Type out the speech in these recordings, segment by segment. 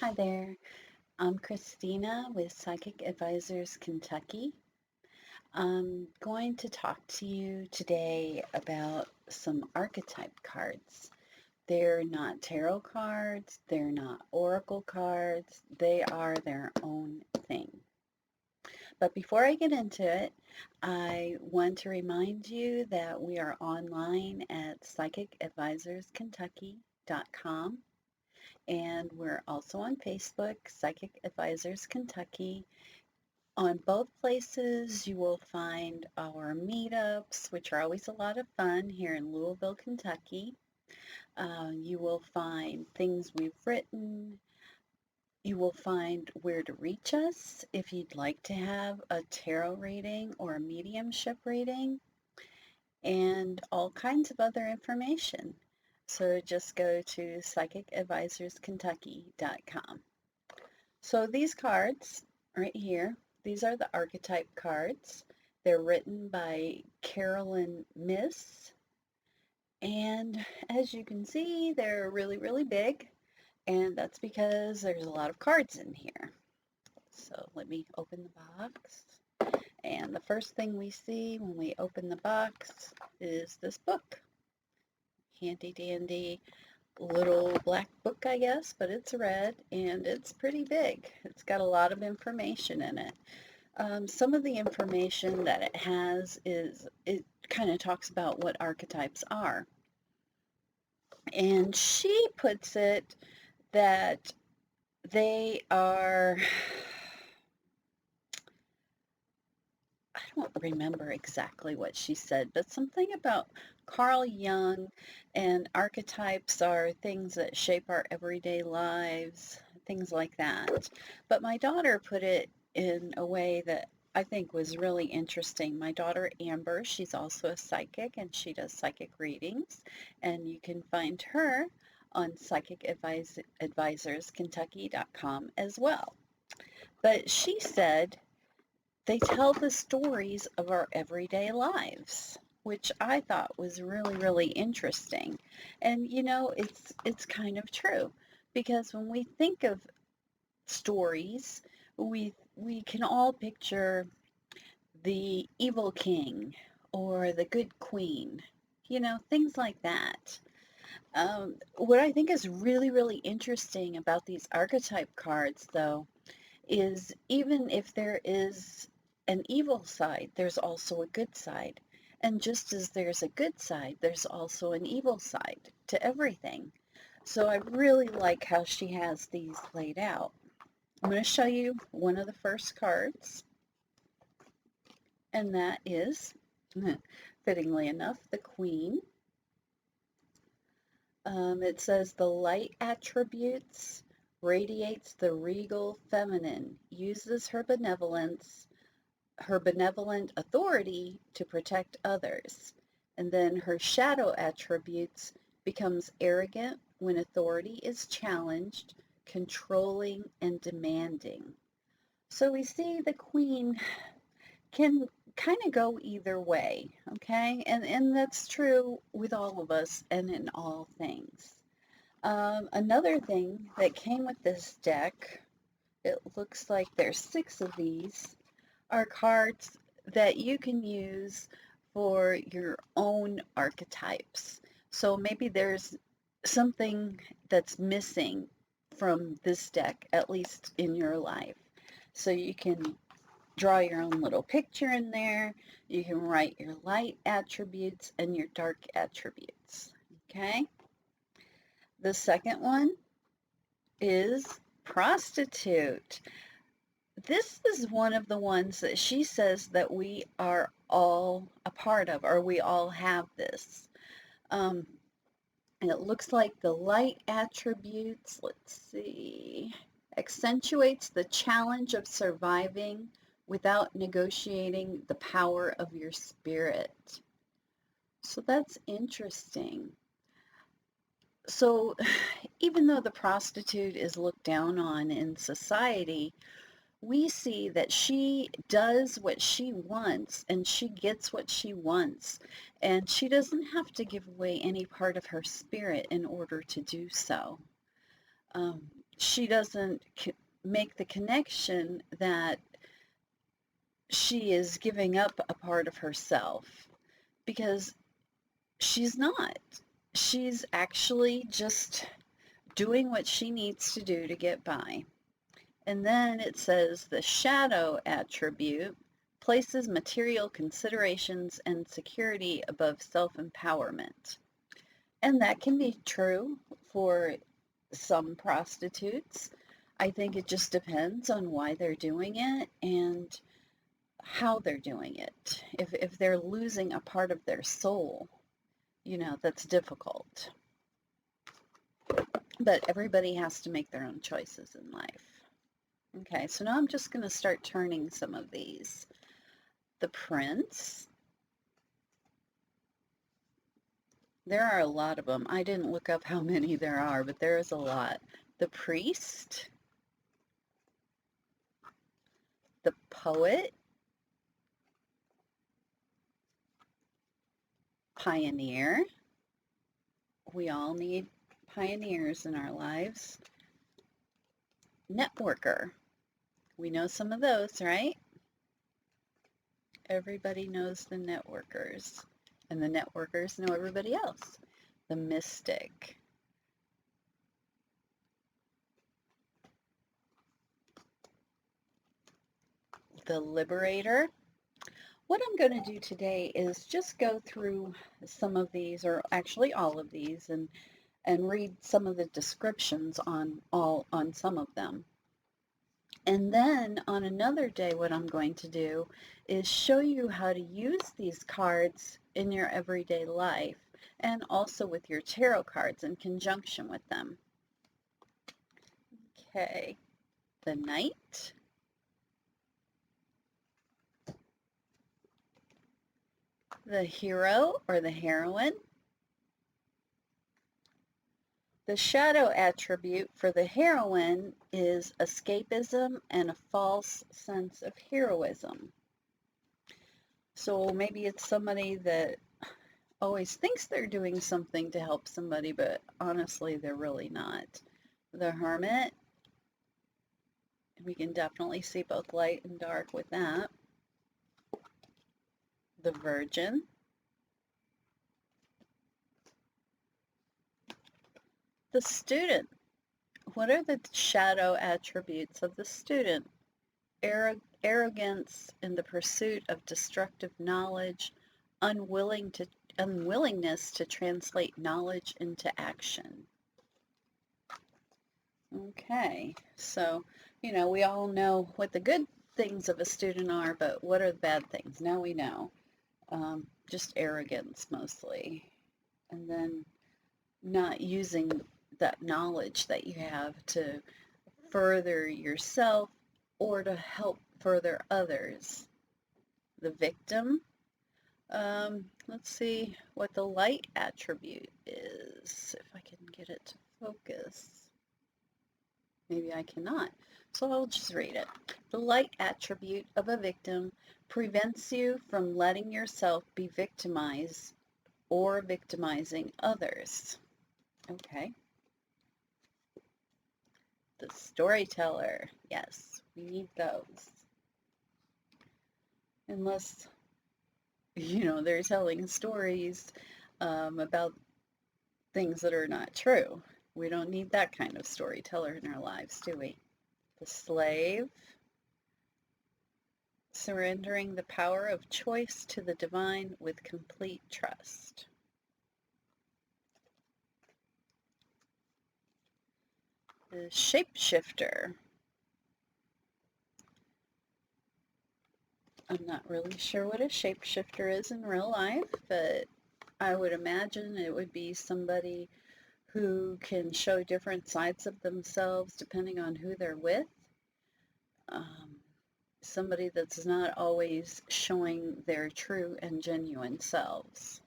Hi there, I'm Christina with Psychic Advisors Kentucky. I'm going to talk to you today about some archetype cards. They're not tarot cards, they're not oracle cards, they are their own thing. But before I get into it, I want to remind you that we are online at psychicadvisorskentucky.com. And we're also on Facebook, Psychic Advisors Kentucky. On both places, you will find our meetups, which are always a lot of fun here in Louisville, Kentucky. You will find things we've written. You will find where to reach us if you'd like to have a tarot reading or a mediumship reading, and all kinds of other information. So just go to psychicadvisorskentucky.com. So these cards right here, these are the archetype cards. They're written by Carolyn Myss. And as you can see, they're really, really big. And that's because there's a lot of cards in here. So let me open the box. And the first thing we see when we open the box is this book. Handy dandy little black book, I guess, but it's red and it's pretty big. It's got a lot of information in it. Some of the information that it has is it kind of talks about what archetypes are. And she puts it that they are, I don't remember exactly what she said, but something about Carl Jung and archetypes are things that shape our everyday lives, things like that. But my daughter put it in a way that I think was really interesting. My daughter Amber, she's also a psychic and she does psychic readings, and you can find her on psychicadvisorskentucky.com as well. But she said they tell the stories of our everyday lives, which I thought was really, really interesting. And you know, it's kind of true because when we think of stories, we can all picture the evil king or the good queen, you know, things like that. What I think is really, really interesting about these archetype cards, though, is even if there is an evil side, there's also a good side. And just as there's a good side, there's also an evil side to everything. So I really like how she has these laid out. I'm going to show you one of the first cards, and that is, fittingly enough, the Queen. It says the light attributes radiates the regal feminine, uses her benevolent authority to protect others. And then her shadow attributes becomes arrogant when authority is challenged, controlling and demanding. So we see the Queen can kind of go either way, okay? And that's true with all of us and in all things. Another thing that came with this deck, it looks like there's 6 of these, are cards that you can use for your own archetypes. So maybe there's something that's missing from this deck, at least in your life. So you can draw your own little picture in there. You can write your light attributes and your dark attributes. Okay? The second one is prostitute. This is one of the ones that she says that we are all a part of, or we all have this. And it looks like the light attributes, let's see, accentuates the challenge of surviving without negotiating the power of your spirit. So that's interesting. So even though the prostitute is looked down on in society, we see that she does what she wants and she gets what she wants, and she doesn't have to give away any part of her spirit in order to do so. she doesn't make the connection that she is giving up a part of herself, because she's not. She's actually just doing what she needs to do to get by. And then it says the shadow attribute places material considerations and security above self-empowerment. And that can be true for some prostitutes. I think it just depends on why they're doing it and how they're doing it. If they're losing a part of their soul, that's difficult. But everybody has to make their own choices in life. Okay, so now I'm just going to start turning some of these. The Prince. There are a lot of them. I didn't look up how many there are, but there is a lot. The Priest. The Poet. Pioneer. We all need pioneers in our lives. Networker. We know some of those, right? Everybody knows the networkers, and the networkers know everybody else. The Mystic. The Liberator. What I'm going to do today is just go through some of these, or actually all of these, and read some of the descriptions on some of them. And then on another day, what I'm going to do is show you how to use these cards in your everyday life, and also with your tarot cards in conjunction with them. Okay, the Knight. The Hero or the Heroine. The shadow attribute for the heroine is escapism and a false sense of heroism. So maybe it's somebody that always thinks they're doing something to help somebody, but honestly, they're really not. The Hermit. We can definitely see both light and dark with that. The Virgin. The Student. What are the shadow attributes of the student? Arrogance in the pursuit of destructive knowledge, unwillingness to translate knowledge into action. Okay, so, we all know what the good things of a student are, but what are the bad things? Now we know. Just arrogance mostly. And then not using that knowledge that you have to further yourself or to help further others. The Victim. Let's see what the light attribute is, if I can get it to focus. Maybe I cannot, so I'll just read it. The light attribute of a victim prevents you from letting yourself be victimized or victimizing others. Okay. The Storyteller. Yes, we need those. Unless, they're telling stories about things that are not true. We don't need that kind of storyteller in our lives, do we? The Slave. Surrendering the power of choice to the divine with complete trust. The Shapeshifter. I'm not really sure what a shapeshifter is in real life, but I would imagine it would be somebody who can show different sides of themselves depending on who they're with. Somebody that's not always showing their true and genuine selves.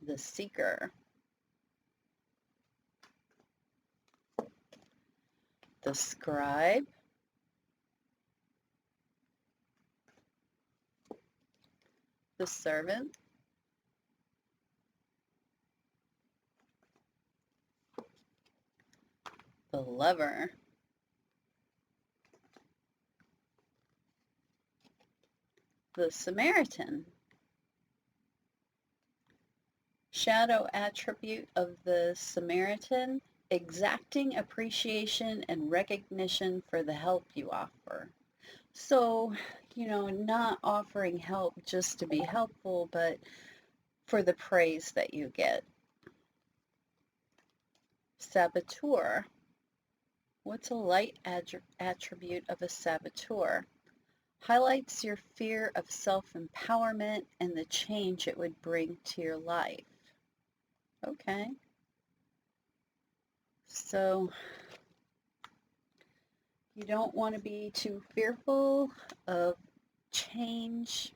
The Seeker. The Scribe. The Servant. The Lover, the Samaritan. Shadow attribute of the Samaritan, exacting appreciation and recognition for the help you offer. So, not offering help just to be helpful, but for the praise that you get. Saboteur. What's a light attribute of a saboteur? Highlights your fear of self-empowerment and the change it would bring to your life. Okay. So you don't want to be too fearful of change.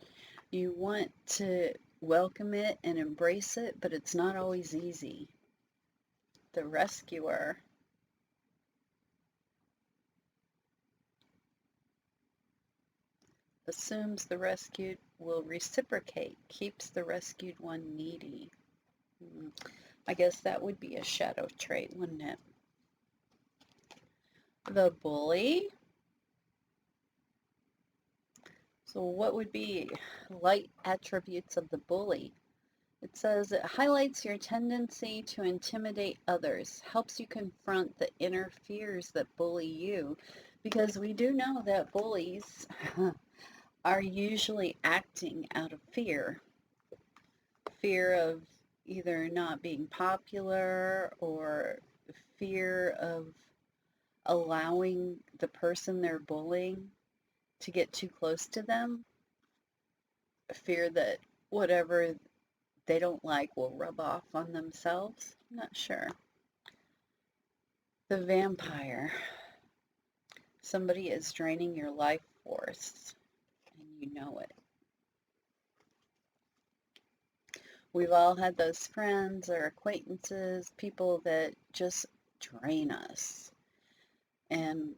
You want to welcome it and embrace it, but it's not always easy. The Rescuer. Assumes the rescued will reciprocate, keeps the rescued one needy. I guess that would be a shadow trait, wouldn't it? The Bully. So what would be light attributes of the bully? It says it highlights your tendency to intimidate others, helps you confront the inner fears that bully you, because we do know that bullies are usually acting out of fear. Fear of either not being popular or fear of allowing the person they're bullying to get too close to them. Fear that whatever they don't like will rub off on themselves. I'm not sure. The Vampire. Somebody is draining your life force, and you know it. We've all had those friends or acquaintances, people that just drain us. And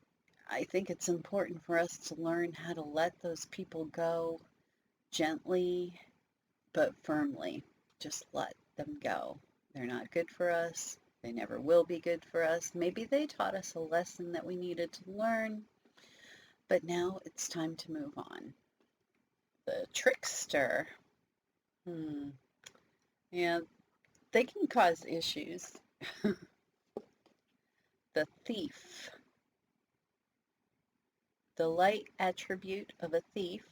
I think it's important for us to learn how to let those people go gently but firmly. Just let them go. They're not good for us. They never will be good for us. Maybe they taught us a lesson that we needed to learn, but now it's time to move on. The Trickster. Yeah, they can cause issues. The Thief. The light attribute of a thief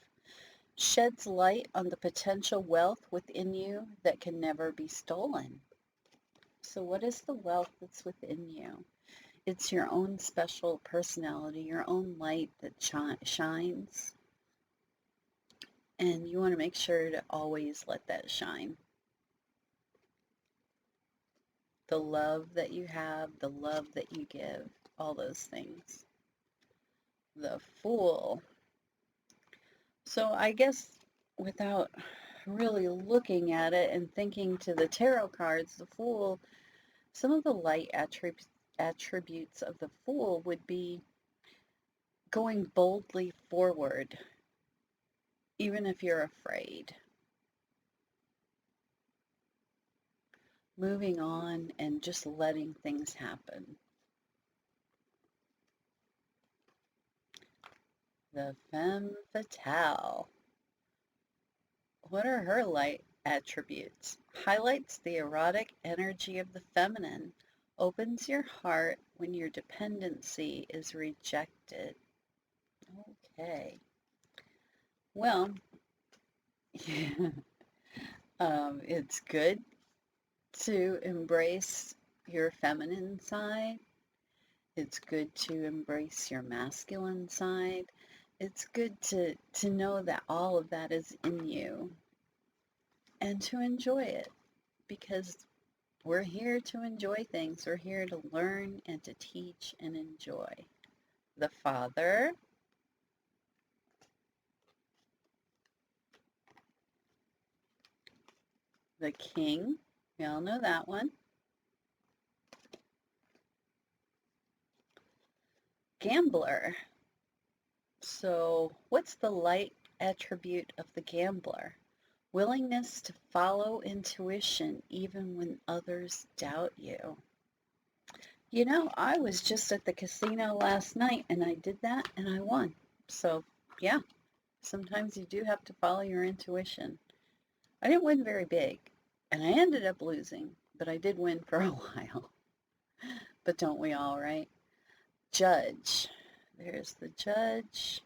sheds light on the potential wealth within you that can never be stolen. So what is the wealth that's within you? It's your own special personality, your own light that shines. And you want to make sure to always let that shine. The love that you have, the love that you give, all those things. The Fool. So I guess without really looking at it and thinking to the tarot cards, the Fool, some of the light attributes of the Fool would be going boldly forward, even if you're afraid. Moving on and just letting things happen. The Femme Fatale. What are her light attributes? Highlights the erotic energy of the feminine. Opens your heart when your dependency is rejected. Okay. Well, it's good to embrace your feminine side. It's good to embrace your masculine side. It's good to know that all of that is in you and to enjoy it, because we're here to enjoy things. We're here to learn and to teach and enjoy. The Father. The King. We all know that one. Gambler. So what's the light attribute of the gambler? Willingness to follow intuition even when others doubt you. You know, I was just at the casino last night and I did that and I won. So, yeah, sometimes you do have to follow your intuition. I didn't win very big and I ended up losing, but I did win for a while. But don't we all, right? Judge. There's the judge.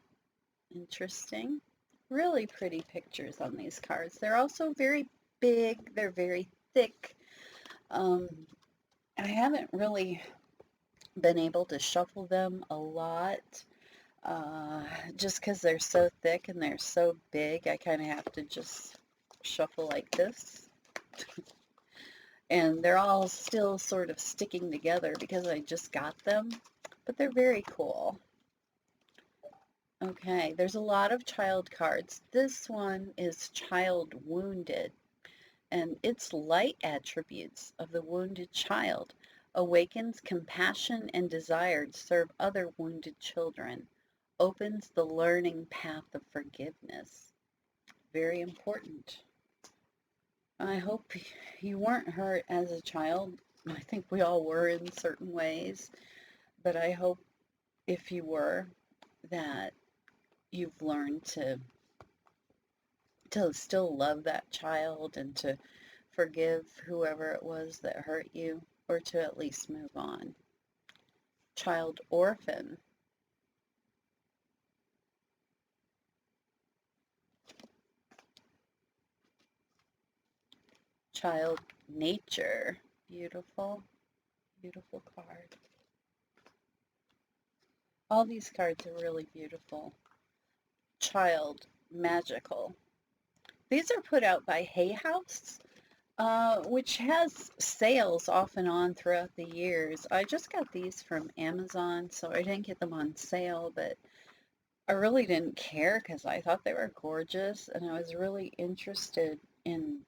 Interesting. Really pretty pictures on these cards. They're also very big. They're very thick. Um, I haven't really been able to shuffle them a lot uh, just because they're so thick and they're so big. I kind of have to just shuffle like this. And they're all still sort of sticking together because I just got them, but they're very cool. Okay, there's a lot of child cards. This one is child wounded, and its light attributes of the wounded child awakens compassion and desire to serve other wounded children, opens the learning path of forgiveness. Very important. I hope you weren't hurt as a child. I think we all were in certain ways, but I hope if you were, that you've learned to still love that child and to forgive whoever it was that hurt you, or to at least move on. Child orphan. Child nature. Beautiful, beautiful card. All these cards are really beautiful. Child magical. These are put out by Hay House, which has sales off and on throughout the years. I just got these from Amazon, so I didn't get them on sale, but I really didn't care because I thought they were gorgeous and I was really interested in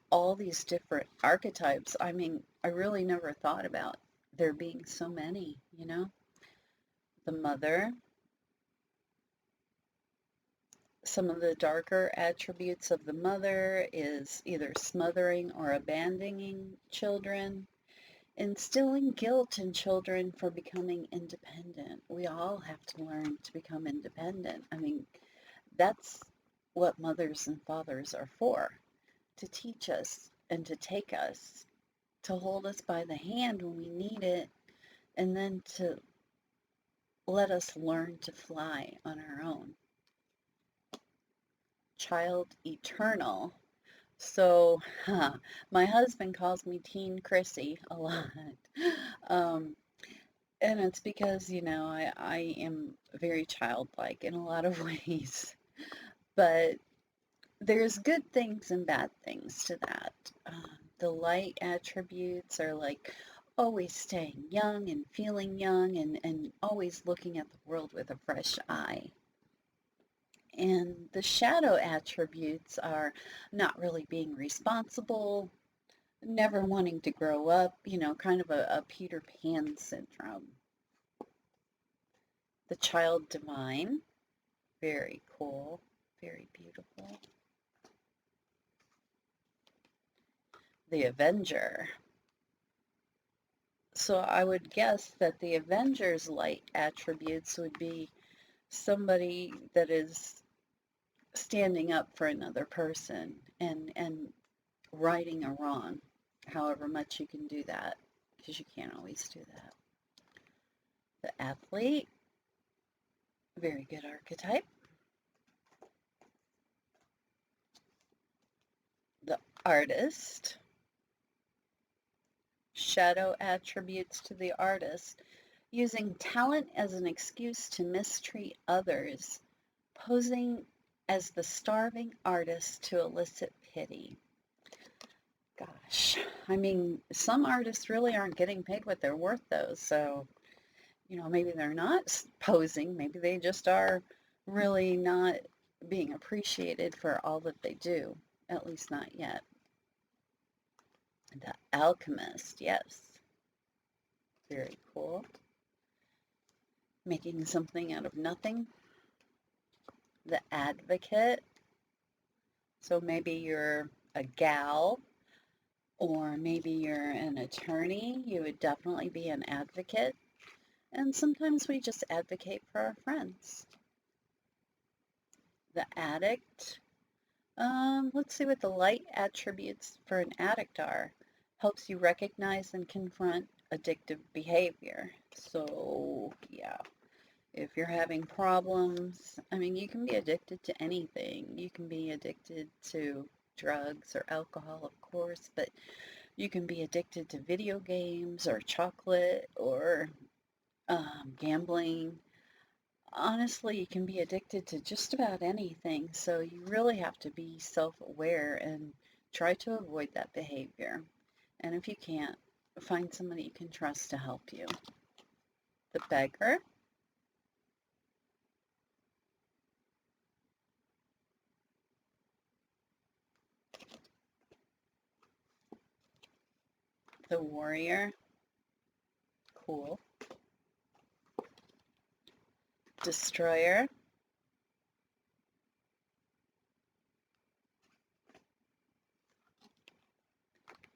all these different archetypes. I mean, I really never thought about there being so many, you know? The mother, some of the darker attributes of the mother is either smothering or abandoning children, instilling guilt in children for becoming independent. We all have to learn to become independent. I mean, that's what mothers and fathers are for, to teach us and to take us, to hold us by the hand when we need it, and then to let us learn to fly on our own. Child eternal. So, my husband calls me Teen Chrissy a lot. Um, and it's because, you know, I am very childlike in a lot of ways. But there's good things and bad things to that. The light attributes are like always staying young and feeling young and always looking at the world with a fresh eye. And the shadow attributes are not really being responsible, never wanting to grow up, you know, kind of a Peter Pan syndrome. The child divine, very cool, very beautiful. The Avenger. So I would guess that the Avenger's light attributes would be somebody that is standing up for another person and righting a wrong, however much you can do that, because you can't always do that. The athlete, very good archetype. The artist, shadow attributes to the artist, using talent as an excuse to mistreat others, posing as the starving artist to elicit pity. Gosh, I mean, some artists really aren't getting paid what they're worth, though, so, you know, maybe they're not posing, maybe they just are really not being appreciated for all that they do, at least not yet. The alchemist, yes, very cool. Making something out of nothing. The advocate, so maybe you're a gal Or maybe you're an attorney, you would definitely be an advocate. And sometimes we just advocate for our friends. The addict, let's see what the light attributes for an addict are. Helps you recognize and confront addictive behavior. So, yeah, if you're having problems, I mean, you can be addicted to anything. You can be addicted to drugs or alcohol, of course, but you can be addicted to video games or chocolate or gambling. Honestly, you can be addicted to just about anything, so you really have to be self-aware and try to avoid that behavior. And if you can't, find somebody you can trust to help you. The beggar, the warrior, cool. Destroyer,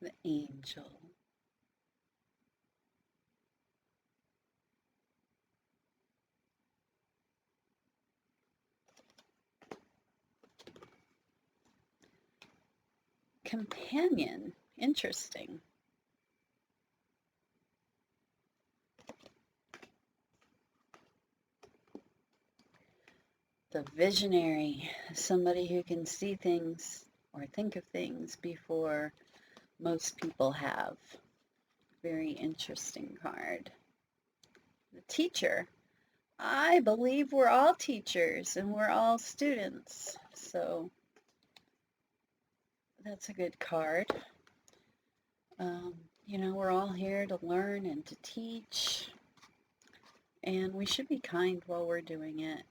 the angel. Companion, interesting. The visionary, somebody who can see things or think of things before most people have. Very interesting card. The teacher, I believe we're all teachers and we're all students, so that's a good card. Um, we're all here to learn and to teach, and we should be kind while we're doing it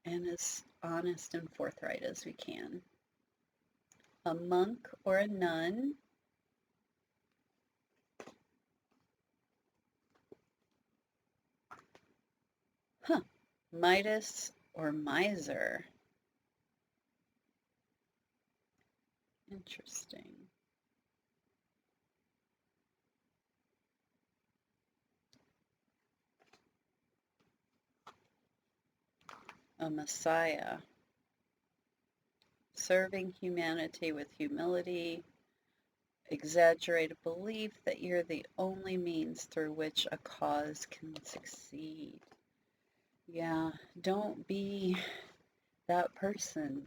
and as honest and forthright as we can. A monk or a nun, Midas or miser. Interesting. A messiah, serving humanity with humility, exaggerated belief that you're the only means through which a cause can succeed. Yeah, don't be that person.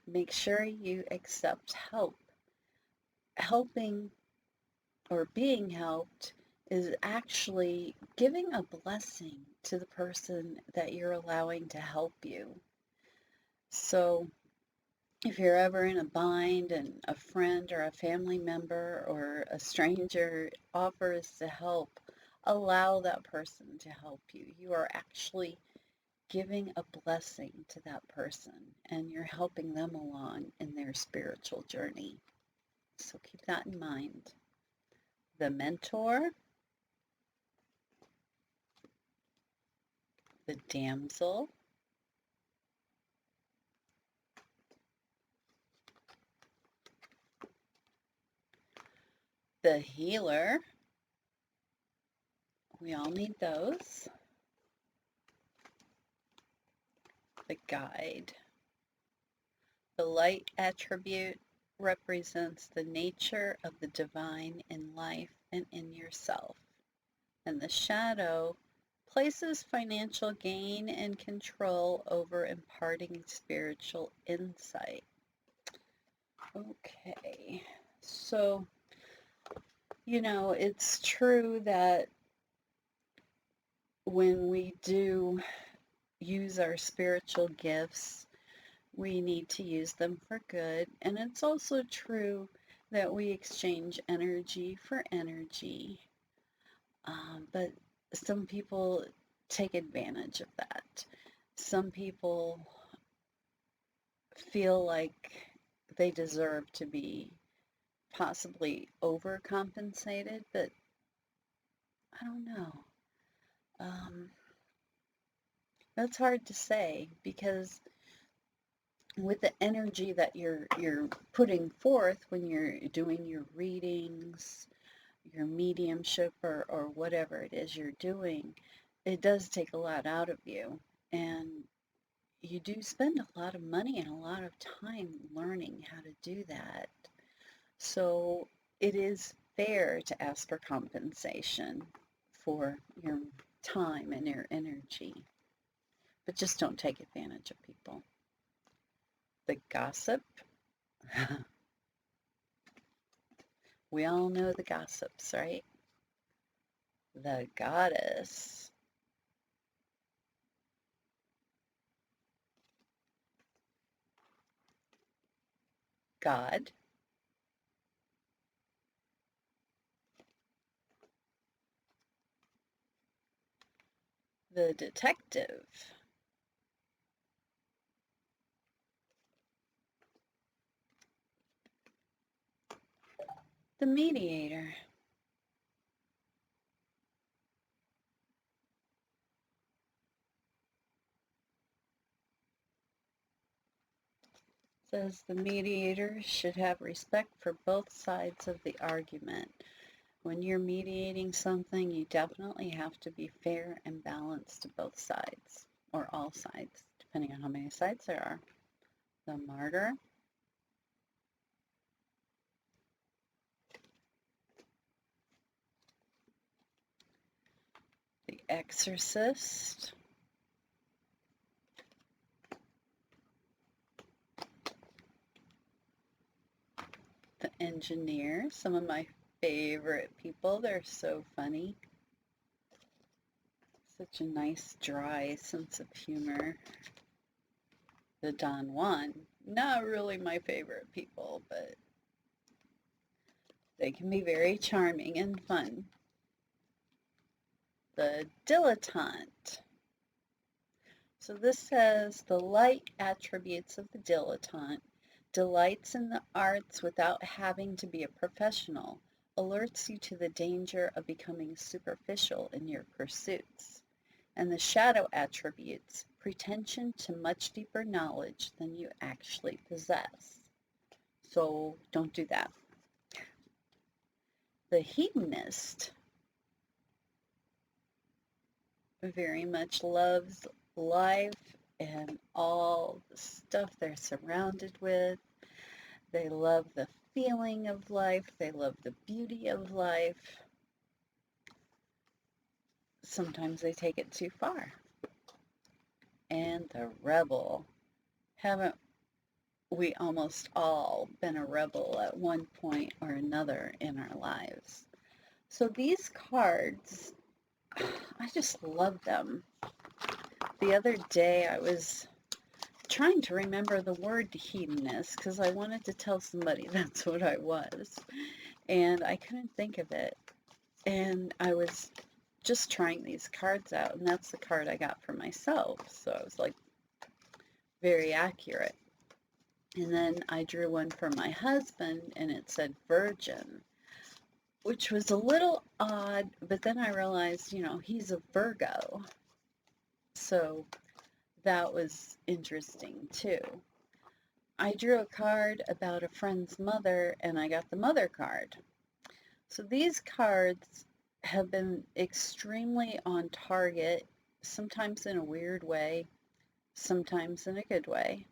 Make sure you accept help. Helping or being helped is actually giving a blessing to the person that you're allowing to help you. So if you're ever in a bind and a friend or a family member or a stranger offers to help, allow that person to help you. You are actually giving a blessing to that person and you're helping them along in their spiritual journey. So keep that in mind. The mentor, the damsel, the healer, we all need those, the guide. The light attribute represents the nature of the divine in life and in yourself. And the shadow places financial gain and control over imparting spiritual insight. Okay, so, it's true that when we do use our spiritual gifts, we need to use them for good. And it's also true that we exchange energy for energy. But some people take advantage of that. Some people feel like they deserve to be possibly overcompensated, but I don't know. That's hard to say because with the energy that you're putting forth when you're doing your readings, your mediumship, or whatever it is you're doing, it does take a lot out of you. And you do spend a lot of money and a lot of time learning how to do that. So it is fair to ask for compensation for your time and your energy, but just don't take advantage of people. The gossip, we all know the gossips, right? The goddess, God, the detective, the mediator, says the mediator should have respect for both sides of the argument. When you're mediating something, you definitely have to be fair and balanced to both sides, or all sides, depending on how many sides there are. The martyr, the exorcist, the engineer, some of my favorite people. They're so funny. Such a nice, dry sense of humor. The Don Juan, not really my favorite people, but they can be very charming and fun. The dilettante. So this says the light attributes of the dilettante: delights in the arts without having to be a professional, alerts you to the danger of becoming superficial in your pursuits. And the shadow attributes: pretension to much deeper knowledge than you actually possess. So don't do that. The hedonist very much loves life and all the stuff they're surrounded with. They love the feeling of life. They love the beauty of life. Sometimes they take it too far. And the rebel. Haven't we almost all been a rebel at one point or another in our lives? So these cards, I just love them. The other day I was trying to remember the word hedonist because I wanted to tell somebody that's what I was, and I couldn't think of it. And I was just trying these cards out, and that's the card I got for myself. So I was like, very accurate. And then I drew one for my husband, and it said virgin, which was a little odd, but then I realized, he's a Virgo. So that was interesting too. I drew a card about a friend's mother, and I got the mother card. So these cards have been extremely on target, sometimes in a weird way, sometimes in a good way.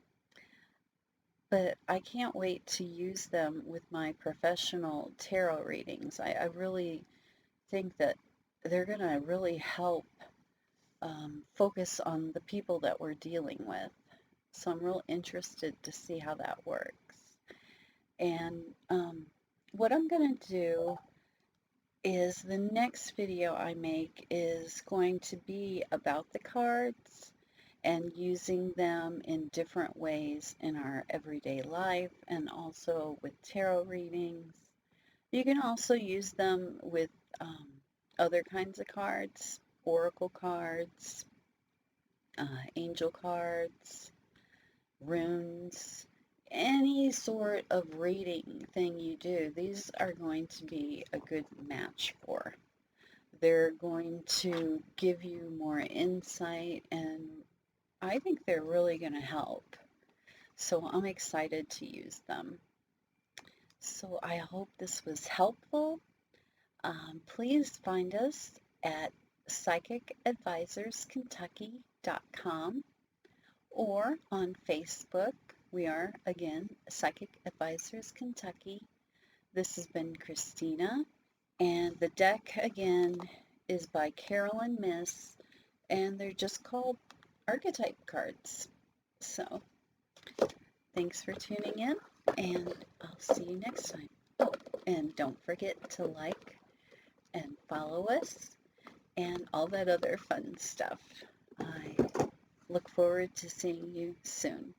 But I can't wait to use them with my professional tarot readings. I really think that they're going to really help focus on the people that we're dealing with. So I'm real interested to see how that works. And what I'm going to do is the next video I make is going to be about the cards and using them in different ways in our everyday life and also with tarot readings. You can also use them with other kinds of cards, oracle cards, angel cards, runes, any sort of reading thing you do. These are going to be a good match for. They're going to give you more insight, and I think they're really going to help. So I'm excited to use them. So I hope this was helpful. Please find us at psychicadvisorskentucky.com or on Facebook. We are, again, Psychic Advisors Kentucky. This has been Christina, and the deck, again, is by Carolyn Myss, and they're just called Archetype Cards. So, thanks for tuning in, and I'll see you next time. Oh, and don't forget to like and follow us and all that other fun stuff. I look forward to seeing you soon.